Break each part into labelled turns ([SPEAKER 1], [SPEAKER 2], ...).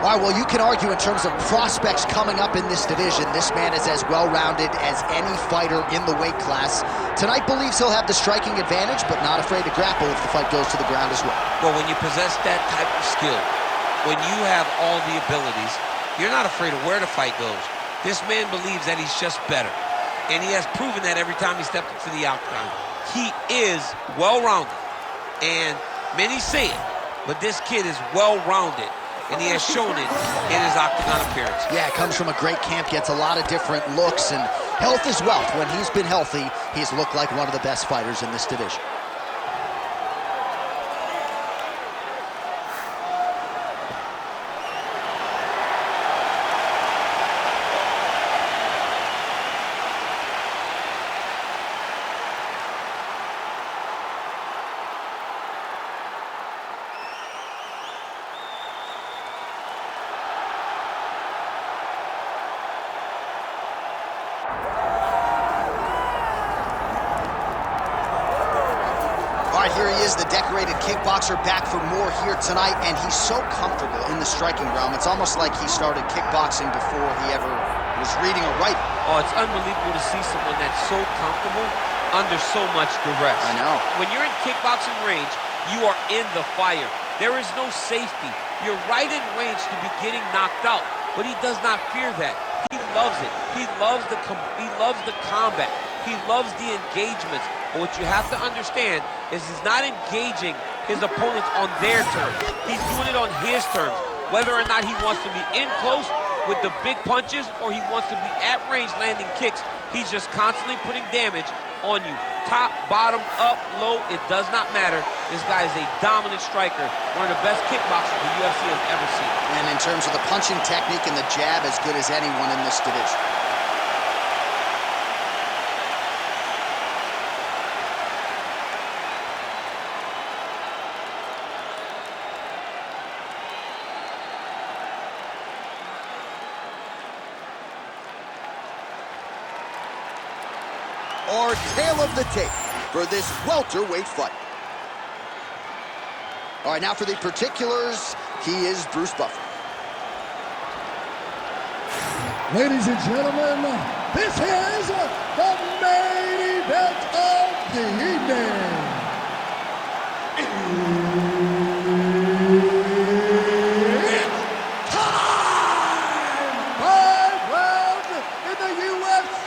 [SPEAKER 1] All right, well, you can argue in terms of prospects coming up in this division, this man is as well-rounded as any fighter in the weight class. Tonight believes he'll have the striking advantage, but not afraid to grapple if the fight goes to the ground as well.
[SPEAKER 2] Well, when you possess that type of skill, when you have all the abilities, you're not afraid of where the fight goes. This man believes that he's just better, and he has proven that every time he stepped into the octagon. He is well-rounded, and many say it, but this kid is well-rounded, and he has shown it in his octagon appearance.
[SPEAKER 1] Yeah, comes from a great camp, gets a lot of different looks, and health is wealth. When he's been healthy, he's looked like one of the best fighters in this division. Here he is, the decorated kickboxer, back for more here tonight, and he's so comfortable in the striking realm. It's almost like he started kickboxing before he ever was reading or writing.
[SPEAKER 2] Oh, it's unbelievable to see someone that's so comfortable under so much duress.
[SPEAKER 1] I know.
[SPEAKER 2] When you're in kickboxing range, you are in the fire. There is no safety. You're right in range to be getting knocked out, but he does not fear that. He loves it. He loves the combat. He loves the engagements. But what you have to understand is he's not engaging his opponents on their terms. He's doing it on his terms. Whether or not he wants to be in close with the big punches or he wants to be at range landing kicks, he's just constantly putting damage on you. Top, bottom, up, low, it does not matter. This guy is a dominant striker, one of the best kickboxers the UFC has ever seen.
[SPEAKER 1] And in terms of the punching technique and the jab, as good as anyone in this division. Our tale of the tape for this welterweight fight. All right, now for the particulars, he is Bruce Buffer.
[SPEAKER 3] Ladies and gentlemen, this is the main event of the evening. It's time! 5 rounds in the UFC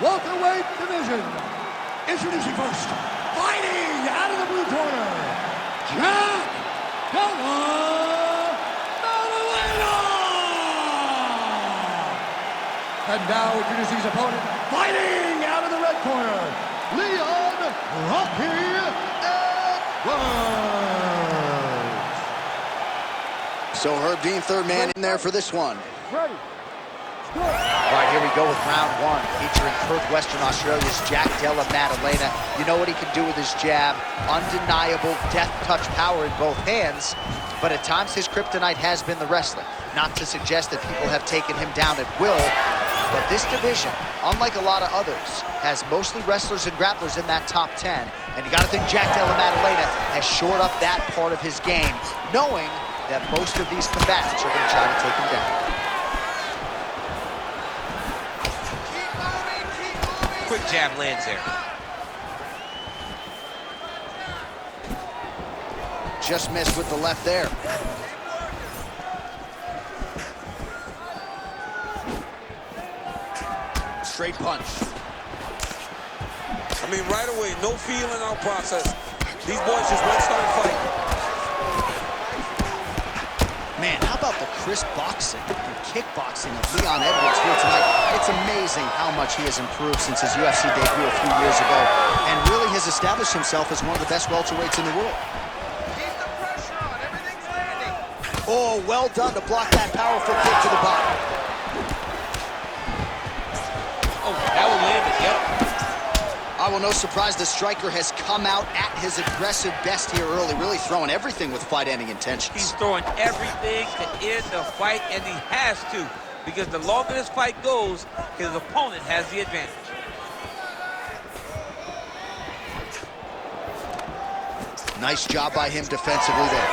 [SPEAKER 3] welterweight division. Introducing first, fighting out of the blue corner, Jack Della, Maddalena. And now introducing his opponent, fighting out of the red corner, Leon Rocky Edwards.
[SPEAKER 1] So Herb Dean, third man in there for this one.
[SPEAKER 3] Ready.
[SPEAKER 1] All right, here we go with round one, featuring Perth, Western Australia's Jack Della Maddalena. You know what he can do with his jab. Undeniable death touch power in both hands, but at times his kryptonite has been the wrestling. Not to suggest that people have taken him down at will, but this division, unlike a lot of others, has mostly wrestlers and grapplers in that top 10. And you gotta think Jack Della Maddalena has shored up that part of his game, knowing that most of these combatants are gonna try to take him down.
[SPEAKER 2] Quick jab lands there.
[SPEAKER 1] Just missed with the left there. Straight punch.
[SPEAKER 4] I mean, right away, no feeling out process. These boys just won't start fighting.
[SPEAKER 1] Man, how about the crisp boxing and kickboxing of Leon Edwards here tonight? It's amazing how much he has improved since his UFC debut a few years ago, and really has established himself as one of the best welterweights in the world.
[SPEAKER 5] Keep the pressure on. Everything's landing.
[SPEAKER 1] Oh, well done to block that powerful kick to the body.
[SPEAKER 2] Oh, that one landed, yep.
[SPEAKER 1] Well, no surprise, the striker has come out at his aggressive best here early, really throwing everything with fight-ending intentions.
[SPEAKER 2] He's throwing everything to end the fight, and he has to, because the longer this fight goes, his opponent has the advantage.
[SPEAKER 1] Nice job by him defensively there.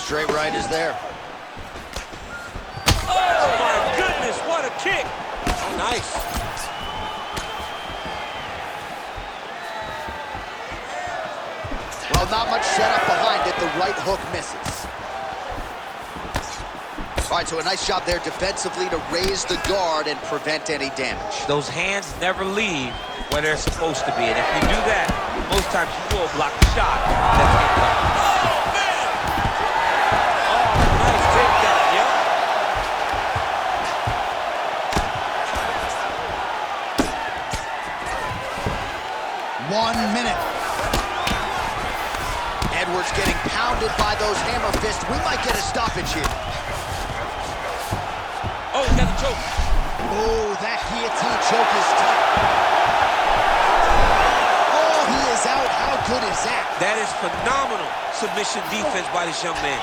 [SPEAKER 1] straight right is there.
[SPEAKER 2] Oh, my goodness, what a kick.
[SPEAKER 4] Oh, nice.
[SPEAKER 1] Well, not much setup behind it. The right hook misses. All right, so a nice job there defensively to raise the guard and prevent any damage.
[SPEAKER 2] Those hands never leave where they're supposed to be. And if you do that, most times you will block a shot that's incoming.
[SPEAKER 4] Oh, man! Oh, nice takedown, yep.
[SPEAKER 1] 1 minute. Edwards getting pounded by those hammer fists. We might get a stoppage here.
[SPEAKER 2] Oh, he got the choke.
[SPEAKER 1] Oh, that guillotine choke is tough. Oh, he is out. How good is that?
[SPEAKER 2] That is phenomenal submission defense by this young man.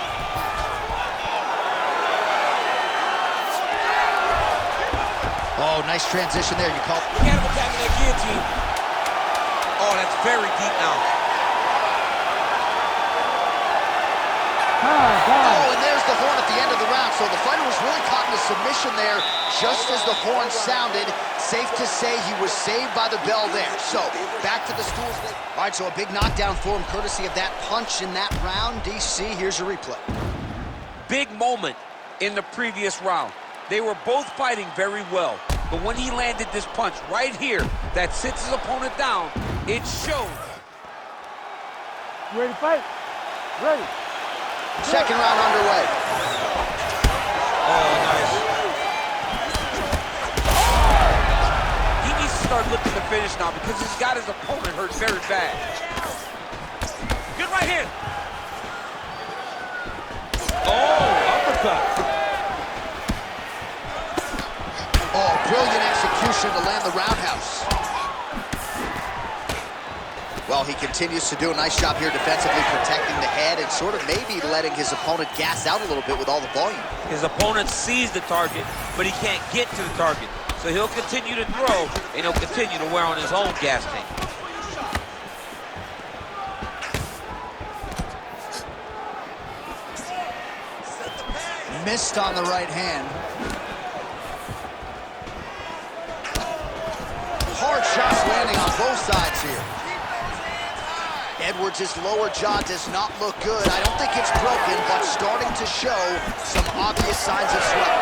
[SPEAKER 1] Oh, nice transition there. You call.
[SPEAKER 2] Look at him attacking that guillotine. Oh, that's very deep now.
[SPEAKER 1] Oh, and there's the horn at the end of the round. So the fighter was really caught in a submission there just as the horn sounded. Safe to say he was saved by the bell there. So back to the stools. All right, so a big knockdown for him courtesy of that punch in that round. DC, here's your replay.
[SPEAKER 2] Big moment in the previous round. They were both fighting very well. But when he landed this punch right here that sits his opponent down, it showed.
[SPEAKER 6] You ready to fight? Ready.
[SPEAKER 1] Second round underway.
[SPEAKER 2] Oh, nice. He needs to start looking to finish now because he's got his opponent hurt very bad. Good right hand. Oh, uppercut.
[SPEAKER 1] Oh, brilliant execution to land the roundhouse. Well, he continues to do a nice job here defensively protecting the head and sort of maybe letting his opponent gas out a little bit with all the volume.
[SPEAKER 2] His opponent sees the target, but he can't get to the target. So he'll continue to throw, and he'll continue to wear on his own gas tank.
[SPEAKER 1] Missed on the right hand. Hard shots landing on both sides here. Edwards' lower jaw does not look good. I don't think it's broken, but starting to show some obvious signs of swelling.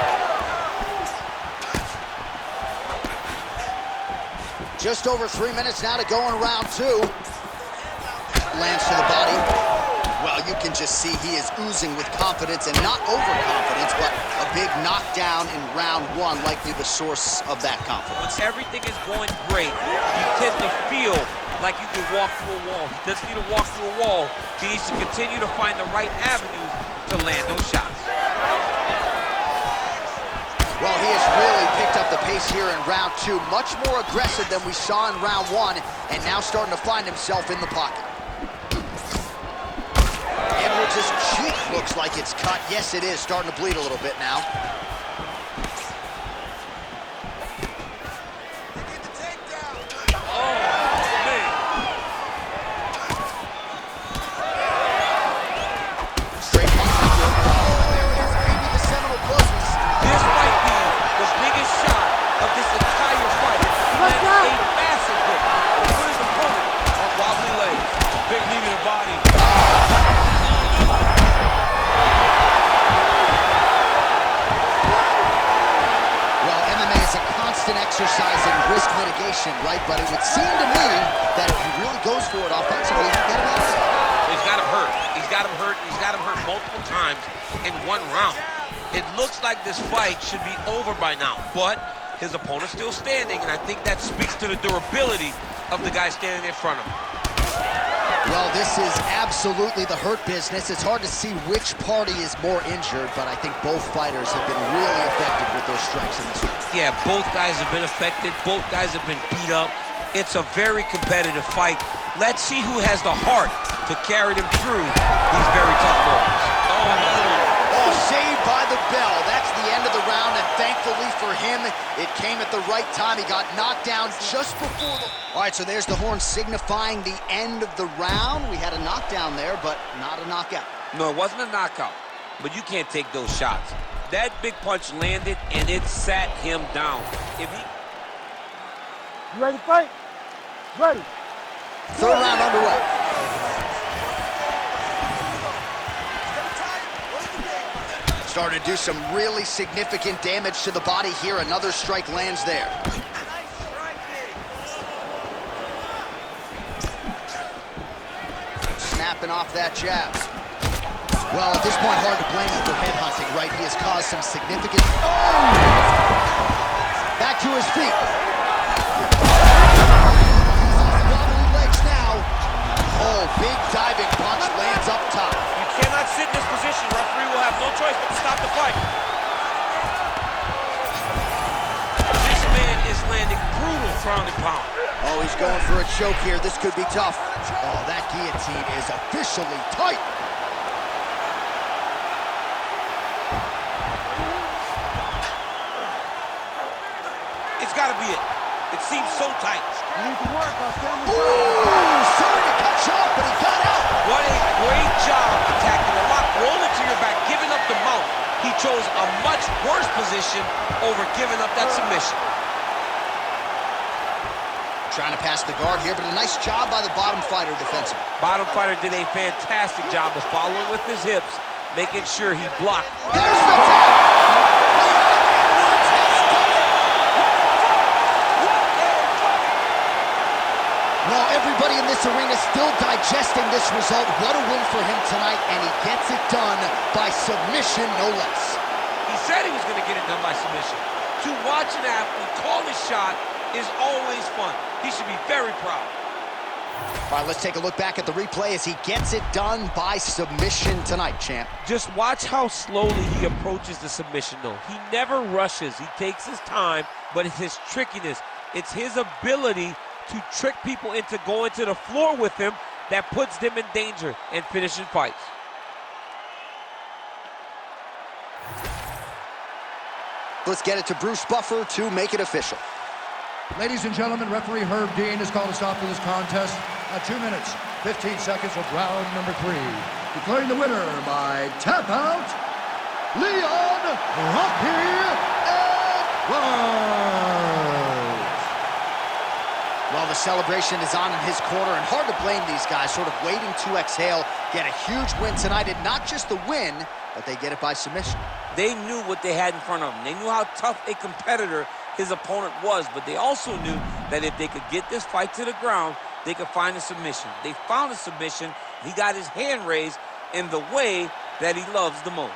[SPEAKER 1] Just over 3 minutes now to go in round two. Lands to the body. Well, you can just see he is oozing with confidence, and not overconfidence, but a big knockdown in round one, likely the source of that confidence.
[SPEAKER 2] When everything is going great, you tend to feel like you can walk through a wall. He doesn't need to walk through a wall. He needs to continue to find the right avenues to land those shots.
[SPEAKER 1] Well, he has really picked up the pace here in round two. Much more aggressive than we saw in round one, and now starting to find himself in the pocket. Edwards' cheek looks like it's cut. Yes, it is. Starting to bleed a little bit now. Exercise and risk mitigation, right? But it would seem to me that if he really goes for it offensively, he can get him out.
[SPEAKER 2] He's got him hurt. He's got him hurt. He's got him hurt multiple times in one round. It looks like this fight should be over by now, but his opponent's still standing, and I think that speaks to the durability of the guy standing in front of him.
[SPEAKER 1] Well, this is absolutely the hurt business. It's hard to see which party is more injured, but I think both fighters have been really effective with those strikes in this one. Yeah,
[SPEAKER 2] both guys have been affected. Both guys have been beat up. It's a very competitive fight. Let's see who has the heart to carry them through these very tough moments.
[SPEAKER 1] Oh, saved by the bell. That's the end of the round, and thankfully for him, it came at the right time. He got knocked down just before the... All right, so there's the horn signifying the end of the round. We had a knockdown there, but not a knockout.
[SPEAKER 2] No, it wasn't a knockout. but you can't take those shots. That big punch landed, and it sat him down. If he...
[SPEAKER 6] You ready to fight? Ready.
[SPEAKER 1] Third round underway. Starting to do some really significant damage to the body here. Another strike lands there. Snapping off that jab. Well, at this point, hard to blame him for headhunting, right? He has caused some significant... Oh! Back to his feet. Wobbly legs now. Oh, big diving punch lands up top.
[SPEAKER 2] You cannot sit in this position. Referee will have no choice but to stop the fight. This man is landing brutal ground and pound.
[SPEAKER 1] Oh, he's going for a choke here. This could be tough. Oh, that guillotine is officially tight.
[SPEAKER 2] It's got to be it. It seems so tight.
[SPEAKER 6] You need to work on family.
[SPEAKER 1] Ooh, sorry to cut you off, but he got out.
[SPEAKER 2] What a great job attacking the lock, rolling to your back, giving up the mount. He chose a much worse position over giving up that submission.
[SPEAKER 1] Trying to pass the guard here, but a nice job by the bottom fighter defensively.
[SPEAKER 2] Bottom fighter did a fantastic job of following with his hips, making sure he blocked.
[SPEAKER 1] There's the tap. Well, everybody in this arena still digesting this result. What a win for him tonight, and he gets it done by submission, no less.
[SPEAKER 2] He said he was going to get it done by submission. To watch an athlete call his shot is always fun. He should be very proud.
[SPEAKER 1] All right, let's take a look back at the replay as he gets it done by submission tonight, champ.
[SPEAKER 2] Just watch how slowly he approaches the submission, though. He never rushes. He takes his time, but it's his trickiness. It's his ability to trick people into going to the floor with him that puts them in danger and finishing fights.
[SPEAKER 1] Let's get it to Bruce Buffer to make it official.
[SPEAKER 3] Ladies and gentlemen, referee Herb Dean has called a stop to this contest at 2 minutes, 15 seconds of round number 3. Declaring the winner by tap out, Leon Rocky Edwards.
[SPEAKER 1] Well, the celebration is on in his corner, and hard to blame these guys, sort of waiting to exhale, get a huge win tonight, and not just the win, but they get it by submission.
[SPEAKER 2] They knew what they had in front of them. They knew how tough a competitor his opponent was, but they also knew that if they could get this fight to the ground, they could find a submission. They found a submission. He got his hand raised in the way that he loves the most.